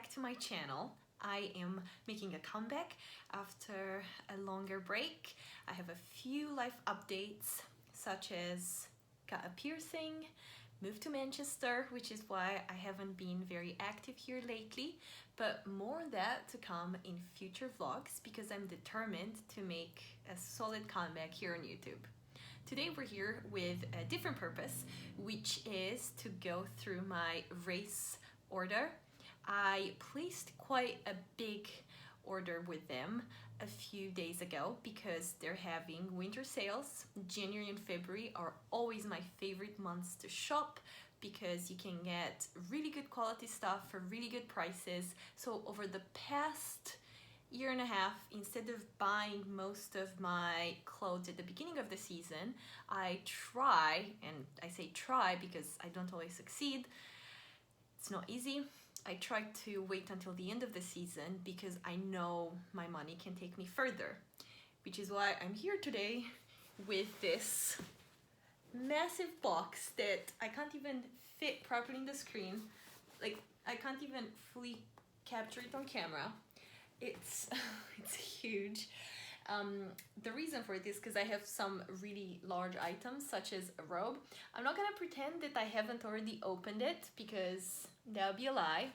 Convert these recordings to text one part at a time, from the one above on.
back to my channel. I am making a comeback after a longer break. I have a few life updates, such as got a piercing, moved to Manchester, which is why I haven't been very active here lately, but more on that to come in future vlogs because I'm determined to make a solid comeback here on YouTube. Today we're here with a different purpose, which is to go through my Reiss order. I placed quite a big order with them a few days ago because they're having winter sales. January and February are always my favorite months to shop because you can get really good quality stuff for really good prices. So over the past year and a half, instead of buying most of my clothes at the beginning of the season, I try, and I say try because I don't always succeed, it's not easy, I try to wait until the end of the season because I know my money can take me further, which is why I'm here today with this massive box that I can't even fit properly in the screen. Like, I can't even fully capture it on camera. It's huge. The reason for it is because I have some really large items such as a robe. I'm not gonna pretend that I haven't already opened it because that would be a lie.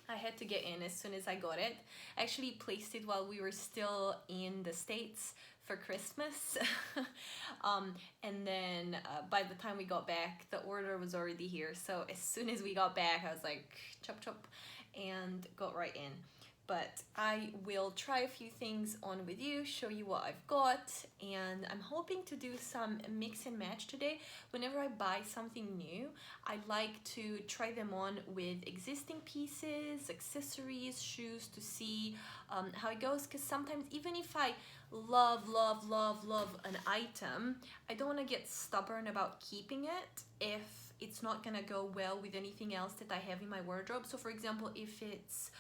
I had to get in as soon as I got it. I actually placed it while we were still in the States for Christmas. And then by the time we got back, the order was already here. So as soon as we got back, I was like, chop chop, and got right in. But I will try a few things on with you, show you what I've got, and I'm hoping to do some mix and match today. Whenever I buy something new, I like to try them on with existing pieces, accessories, shoes to see how it goes, because sometimes even if I love an item, I don't want to get stubborn about keeping it if it's not gonna go well with anything else that I have in my wardrobe. So for example, if it's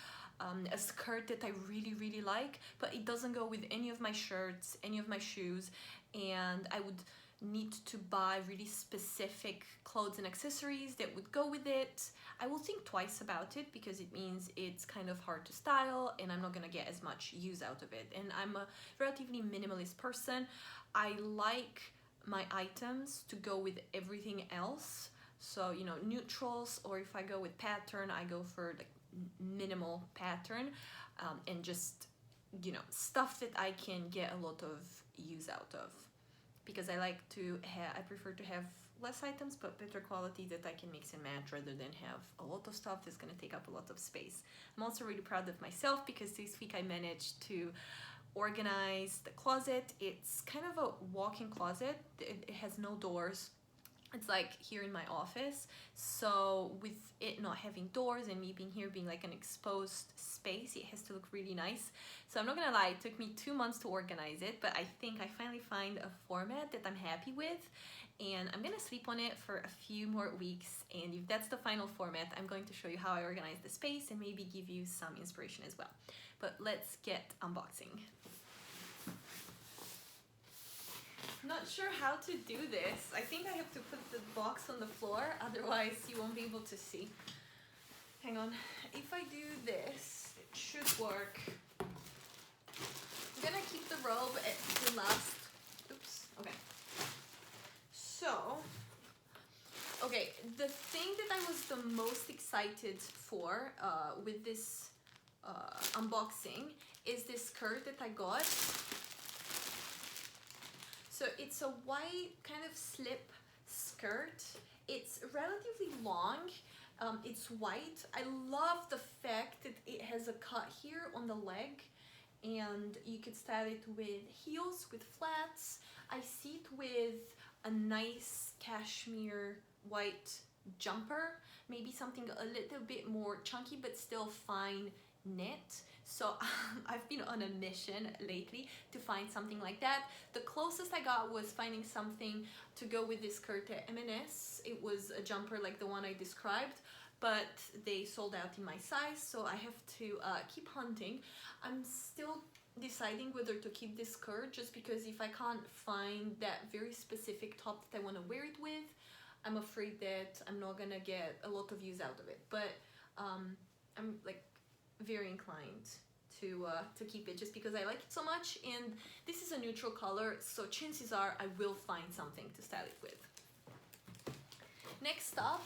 a skirt that I really like, but it doesn't go with any of my shirts, any of my shoes, and I would need to buy really specific clothes and accessories that would go with it, I will think twice about it because it means it's kind of hard to style and I'm not gonna get as much use out of it. And I'm a relatively minimalist person. I like my items to go with everything else. So, you know, neutrals, or if I go with pattern, I go for like minimal pattern, and just, you know, stuff that I can get a lot of use out of, because I like to have, I prefer to have less items but better quality that I can mix and match rather than have a lot of stuff that's going to take up a lot of space. I'm also really proud of myself because this week I managed to organize the closet. It's kind of a walk-in closet. It has no doors. It's like here in my office, so with it not having doors and me being here being like an exposed space, it has to look really nice. So I'm not gonna lie, it took me 2 months to organize it, but I think I finally find a format that I'm happy with, and I'm gonna sleep on it for a few more weeks, and if that's the final format, I'm going to show you how I organize the space and maybe give you some inspiration as well. But let's get unboxing. Not sure how to do this. I think I have to put the box on the floor, otherwise you won't be able to see. Hang on. If I do this, it should work. I'm gonna keep the robe at the last. Oops. Okay. So, okay, the thing that I was the most excited for with this unboxing is this skirt that I got. So it's a white kind of slip skirt. It's relatively long. It's white. I love the fact that it has a cut here on the leg, and you could style it with heels, with flats. I see it with a nice cashmere white jumper, maybe something a little bit more chunky but still fine knit. So I've been on a mission lately to find something like that. The closest I got was finding something to go with this skirt at M&S. It was a jumper like the one I described, but they sold out in my size, so I have to keep hunting. I'm still deciding whether to keep this skirt, just because if I can't find that very specific top that I want to wear it with, I'm afraid that I'm not gonna get a lot of use out of it. But I'm like very inclined to keep it just because I like it so much, and this is a neutral color, so chances are I will find something to style it with. Next up,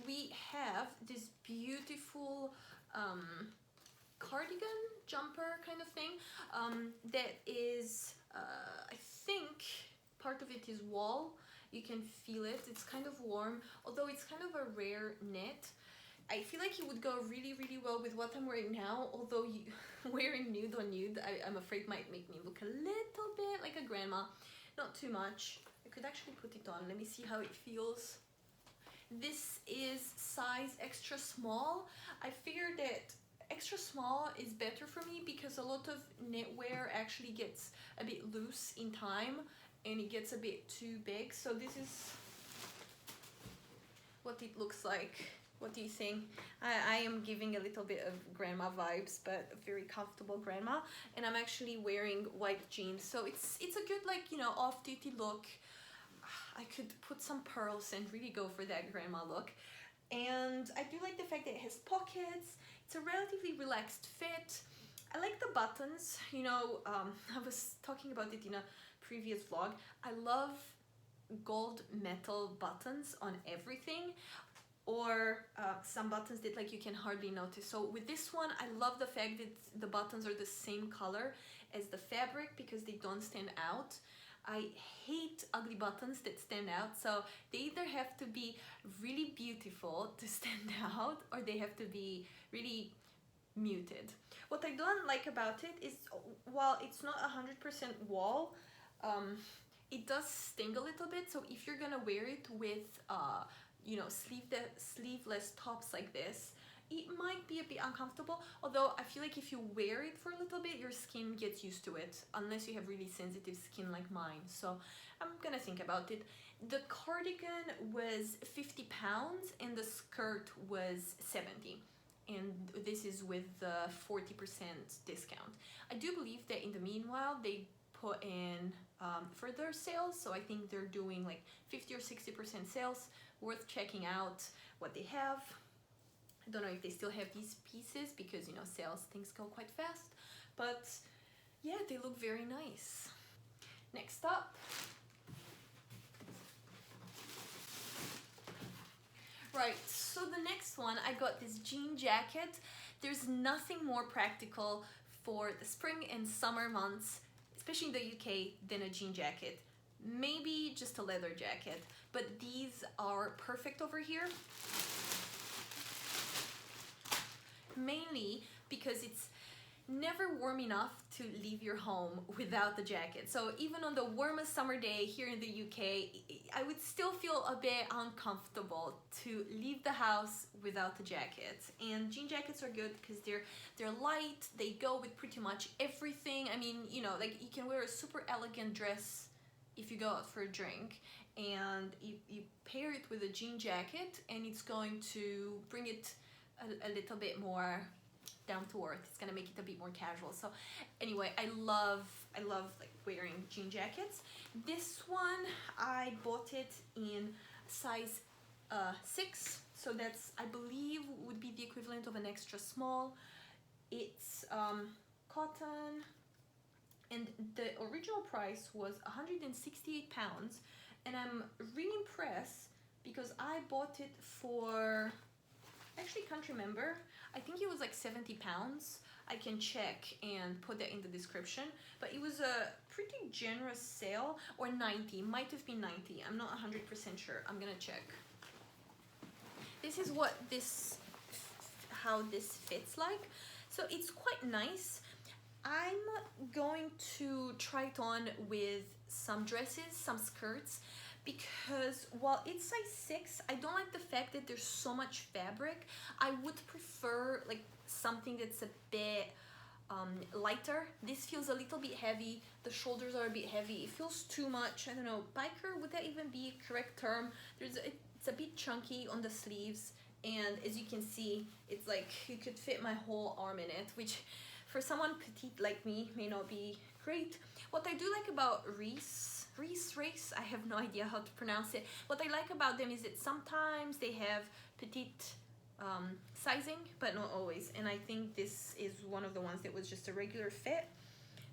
we have this beautiful cardigan jumper kind of thing that is, I think part of it is wool. You can feel it, it's kind of warm, although it's kind of a rare knit. I feel like it would go really well with what I'm wearing now, although wearing nude on nude, I'm afraid might make me look a little bit like a grandma. Not too much. I could actually put it on, let me see how it feels. This is size extra small. I figured that extra small is better for me because a lot of knitwear actually gets a bit loose in time and it gets a bit too big. So this is what it looks like. What do you think? I am giving a little bit of grandma vibes, but a very comfortable grandma, and I'm actually wearing white jeans, so it's a good, like, you know, off-duty look. I could put some pearls and really go for that grandma look. And I do like the fact that it has pockets. It's a relatively relaxed fit. I like the buttons, you know. I was talking about it in a previous vlog. I love gold metal buttons on everything, or some buttons that, like, you can hardly notice. So with this one, I love the fact that the buttons are the same color as the fabric because they don't stand out. I hate ugly buttons that stand out, so they either have to be really beautiful to stand out, or they have to be really muted. What I don't like about it is, while it's not 100% wool, it does sting a little bit. So if you're gonna wear it with you know, sleeveless tops like this, it might be a bit uncomfortable, although I feel like if you wear it for a little bit, your skin gets used to it, unless you have really sensitive skin like mine. So I'm gonna think about it. The cardigan was 50 pounds and the skirt was 70, and this is with the 40% discount. I do believe that in the meanwhile they put in further sales, so I think they're doing like 50 or 60% sales. Worth checking out what they have. I don't know if they still have these pieces because, you know, sales, things go quite fast, but yeah, they look very nice. Next up, right, so the next one, I got this jean jacket. There's nothing more practical for the spring and summer months, especially in the UK, than a jean jacket. Maybe just a leather jacket, but these are perfect over here. Mainly because it's never warm enough to leave your home without the jacket. So even on the warmest summer day here in the UK, I would still feel a bit uncomfortable to leave the house without the jacket. And jean jackets are good because they're light, they go with pretty much everything. I mean, you know, like, you can wear a super elegant dress if you go out for a drink, and you pair it with a jean jacket, and it's going to bring it a little bit more down to earth. It's gonna make it a bit more casual. So anyway, I love like wearing jean jackets. This one, I bought it in size 6, so that's, I believe, would be the equivalent of an extra small. It's cotton, and the original price was 168 pounds, and I'm really impressed because I bought it for, actually can't remember, I think it was like 70 pounds. I can check and put that in the description, but it was a pretty generous sale, or 90, might have been 90, I'm not 100% sure, I'm gonna check. This is what this, how this fits like, so it's quite nice. I'm going to try it on with some dresses, some skirts, because while it's size 6, I don't like the fact that there's so much fabric. I would prefer like something that's a bit lighter. This feels a little bit heavy, the shoulders are a bit heavy, it feels too much. I don't know, biker, would that even be a correct term? It's a bit chunky on the sleeves, and as you can see, it's like you could fit my whole arm in it, which for someone petite like me may not be great. What I do like about Reiss Reiss. I have no idea how to pronounce it. What I like about them is that sometimes they have petite sizing, but not always. And I think this is one of the ones that was just a regular fit.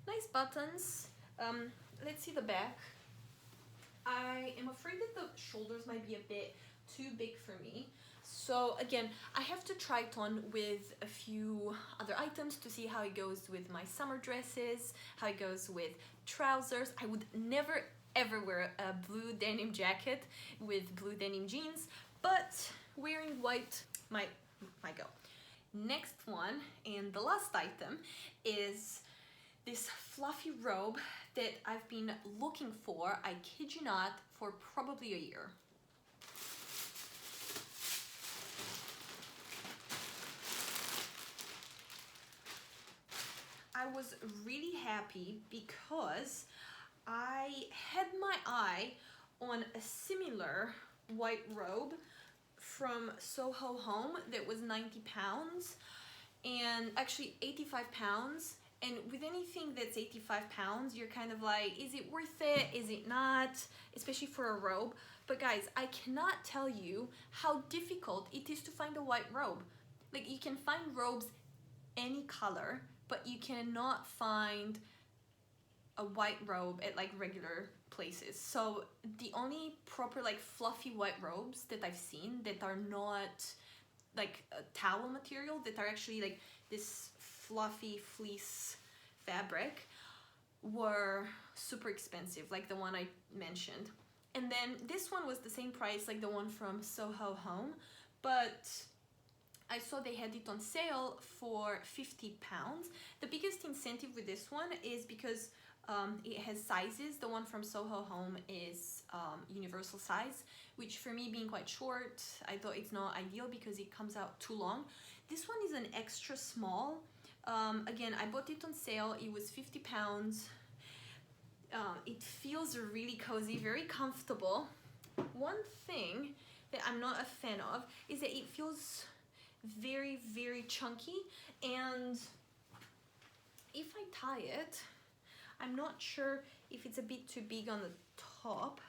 Nice buttons. Let's see the back. I am afraid that the shoulders might be a bit too big for me. So again, I have to try it on with a few other items to see how it goes with my summer dresses, how it goes with trousers. I would never ever wear a blue denim jacket with blue denim jeans, but wearing white might go. Next one, and the last item, is this fluffy robe that I've been looking for, I kid you not, for probably a year. I was really happy because I had my eye on a similar white robe from Soho Home that was 90 pounds and actually 85 pounds. And with anything that's 85 pounds, you're kind of like, is it worth it? Is it not? Especially for a robe. But guys, I cannot tell you how difficult it is to find a white robe. Like, you can find robes any color, but you cannot find a white robe at like regular places. So the only proper like fluffy white robes that I've seen that are not like a towel material, that are actually like this fluffy fleece fabric, were super expensive, like the one I mentioned. And then this one was the same price like the one from Soho Home, but I saw they had it on sale for 50 pounds. The biggest incentive with this one is because it has sizes. The one from Soho Home is universal size, which for me being quite short, I thought it's not ideal because it comes out too long. This one is an extra small. Again, I bought it on sale. It was 50 pounds. It feels really cozy, very comfortable. One thing that I'm not a fan of is that it feels very, very chunky, and if I tie it, I'm not sure if it's a bit too big on the top,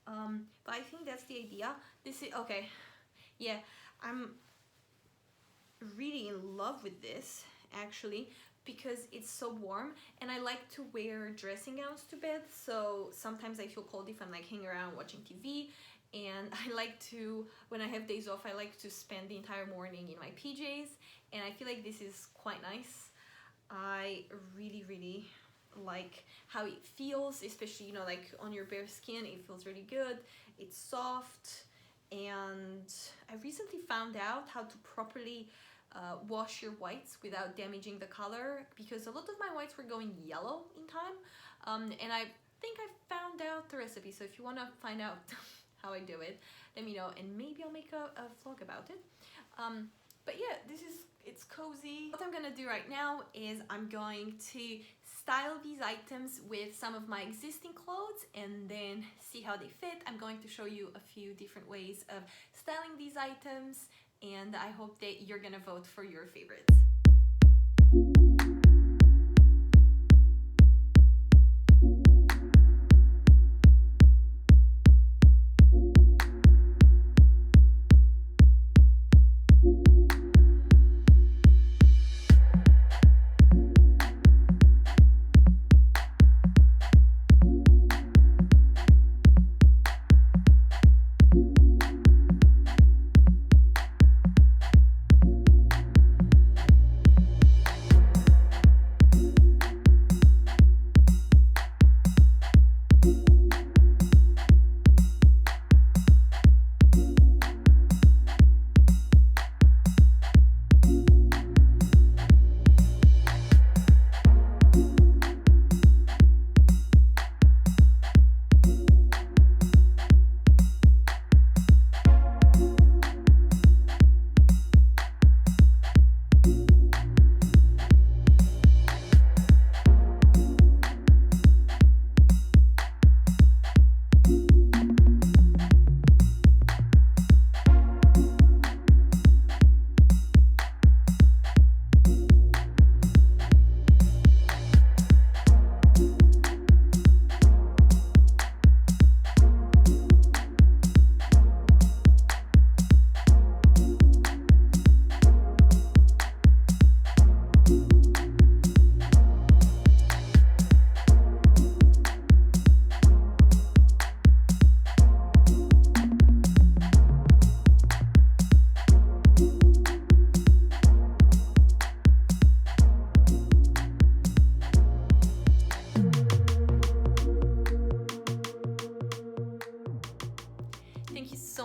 but I think that's the idea. This is okay. Yeah, I'm really in love with this actually because it's so warm, and I like to wear dressing gowns to bed, so sometimes I feel cold if I'm like hanging around watching TV. And I like to, when I have days off, I like to spend the entire morning in my PJs, and I feel like this is quite nice. I really, really like how it feels, especially, you know, like on your bare skin. It feels really good. It's soft, and I recently found out how to properly wash your whites without damaging the color, because a lot of my whites were going yellow in time, and I think I found out the recipe. So if you want to find out how I do it, let me know, and maybe I'll make a vlog about it. But yeah, it's cozy. What I'm gonna do right now is I'm going to style these items with some of my existing clothes and then see how they fit. I'm going to show you a few different ways of styling these items, and I hope that you're gonna vote for your favorites.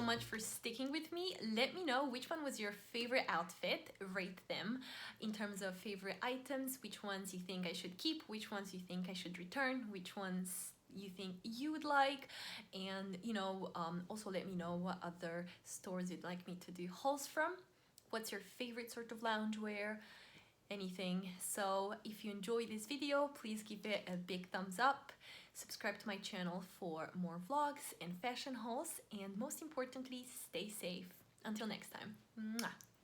much for sticking with me. Let me know which one was your favorite outfit. Rate them in terms of favorite items, which ones you think I should keep, which ones you think I should return, which ones you think you would like, and also let me know what other stores you'd like me to do hauls from. What's your favorite sort of loungewear? Anything. So if you enjoyed this video, please give it a big thumbs up. Subscribe to my channel for more vlogs and fashion hauls, and most importantly, stay safe. Until next time. Mwah.